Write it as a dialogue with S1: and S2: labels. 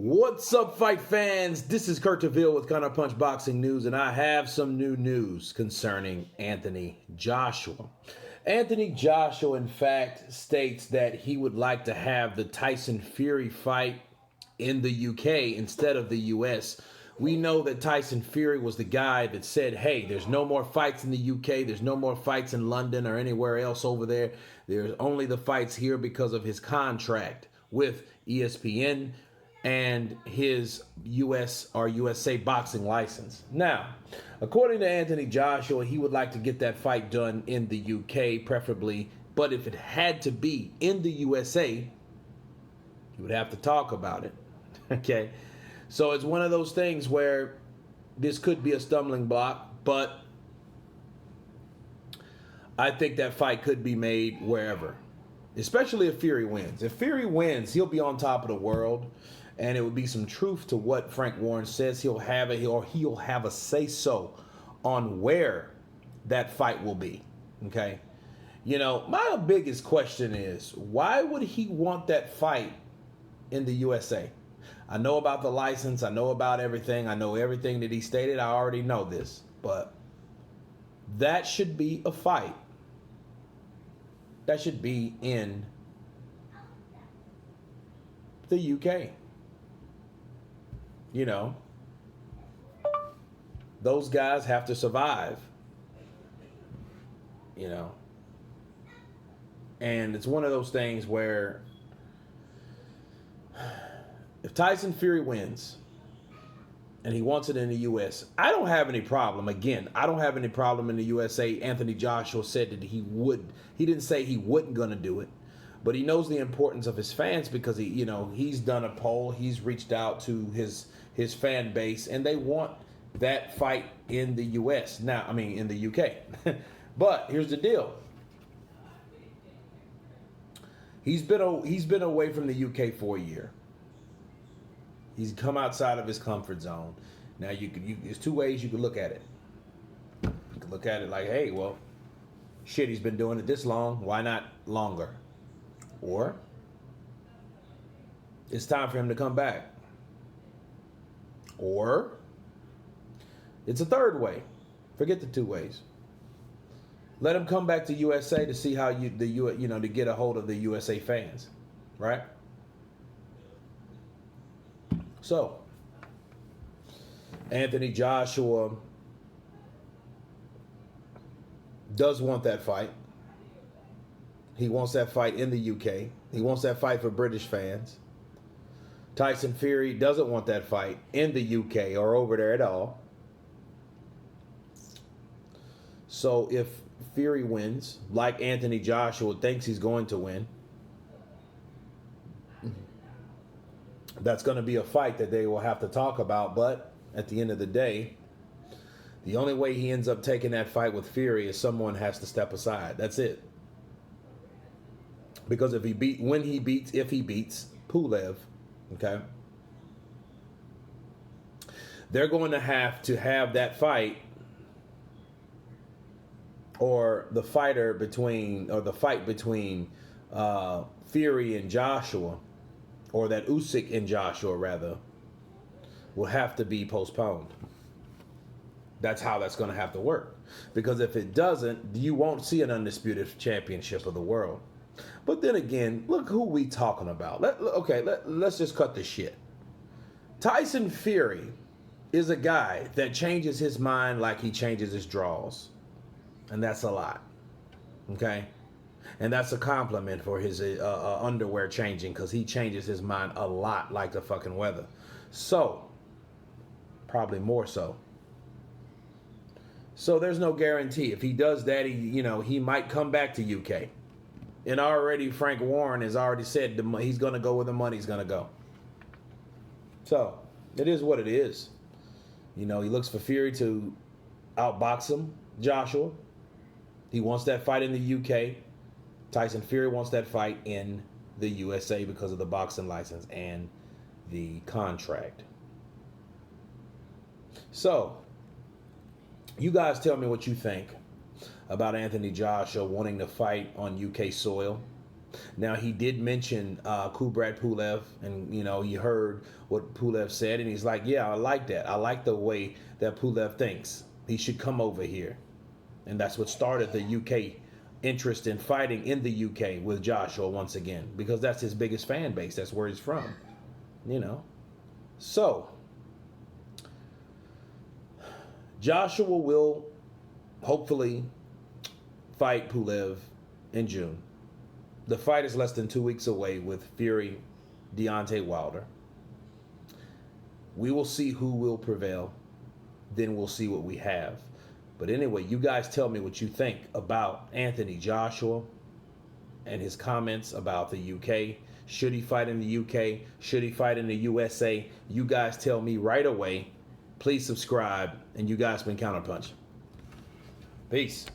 S1: What's up, fight fans? This is Kurt DeVille with Counterpunch Boxing News, and I have some new news concerning Anthony Joshua. Anthony Joshua, in fact, states that he would like to have the Tyson Fury fight in the UK instead of the US. We know that Tyson Fury was the guy that said, hey, there's no more fights in the UK. There's no more fights in London or anywhere else over there. There's only the fights here because of his contract with ESPN and his US or USA boxing license. Now, according to Anthony Joshua, he would like to get that fight done in the UK, preferably. But if it had to be in the USA, he would have to talk about it. Okay? So it's one of those things where this could be a stumbling block, but I think that fight could be made wherever, especially if Fury wins. If Fury wins, he'll be on top of the world. And it would be some truth to what Frank Warren says. He'll have a say-so on where that fight will be. Okay? You know, my biggest question is, why would he want that fight in the USA? I know about the license. I know about everything. I know everything that he stated. I already know this. But that should be a fight. That should be in the UK. You know, those guys have to survive, you know, and it's one of those things where if Tyson Fury wins and he wants it in the US, I don't have any problem. Again, I don't have any problem in the USA. Anthony Joshua said that he didn't say he wasn't going to do it. But he knows the importance of his fans because he's done a poll. He's reached out to his fan base, and they want that fight in the U.S. Now, I mean, in the U.K. But here's the deal. He's been away from the U.K. for a year. He's come outside of his comfort zone. Now, there's two ways you can look at it. You can look at it like, hey, well, shit, he's been doing it this long. Why not longer? Or it's time for him to come back. Or it's a third way. Forget the two ways. Let him come back to USA to see how to get a hold of the USA fans, right? So Anthony Joshua does want that fight. He wants that fight in the UK. He wants that fight for British fans. Tyson Fury doesn't want that fight in the UK or over there at all. So if Fury wins, like Anthony Joshua thinks he's going to win, that's going to be a fight that they will have to talk about. But at the end of the day, the only way he ends up taking that fight with Fury is someone has to step aside. That's it. Because if he beats Pulev, okay, they're going to have that fight, or the fight between Fury and Joshua, or that Usyk and Joshua rather, will have to be postponed. That's how that's going to have to work. Because if it doesn't, you won't see an undisputed championship of the world. But then again, look who we talking about. Let's just cut the shit. Tyson Fury is a guy that changes his mind like he changes his draws. And that's a lot. Okay? And that's a compliment for his underwear changing, because he changes his mind a lot like the fucking weather. So, probably more so. So there's no guarantee. If he does that, he might come back to UK. And already Frank Warren has already said he's going to go where the money's going to go. So, it is what it is. He looks for Fury to outbox him, Joshua. He wants that fight in the UK. Tyson Fury wants that fight in the USA because of the boxing license and the contract. So, you guys tell me what you think about Anthony Joshua wanting to fight on UK soil. Now, he did mention Kubrat Pulev, and you heard what Pulev said, and he's like, yeah, I like that. I like the way that Pulev thinks. He should come over here. And that's what started the UK interest in fighting in the UK with Joshua once again, because that's his biggest fan base. That's where he's from, So, Joshua will hopefully fight Pulev in June. The fight is less than 2 weeks away with Fury, Deontay Wilder. We will see who will prevail. Then we'll see what we have. But anyway, you guys tell me what you think about Anthony Joshua and his comments about the UK. Should he fight in the UK? Should he fight in the USA? You guys tell me right away. Please subscribe. And you guys been Counterpunch. Peace.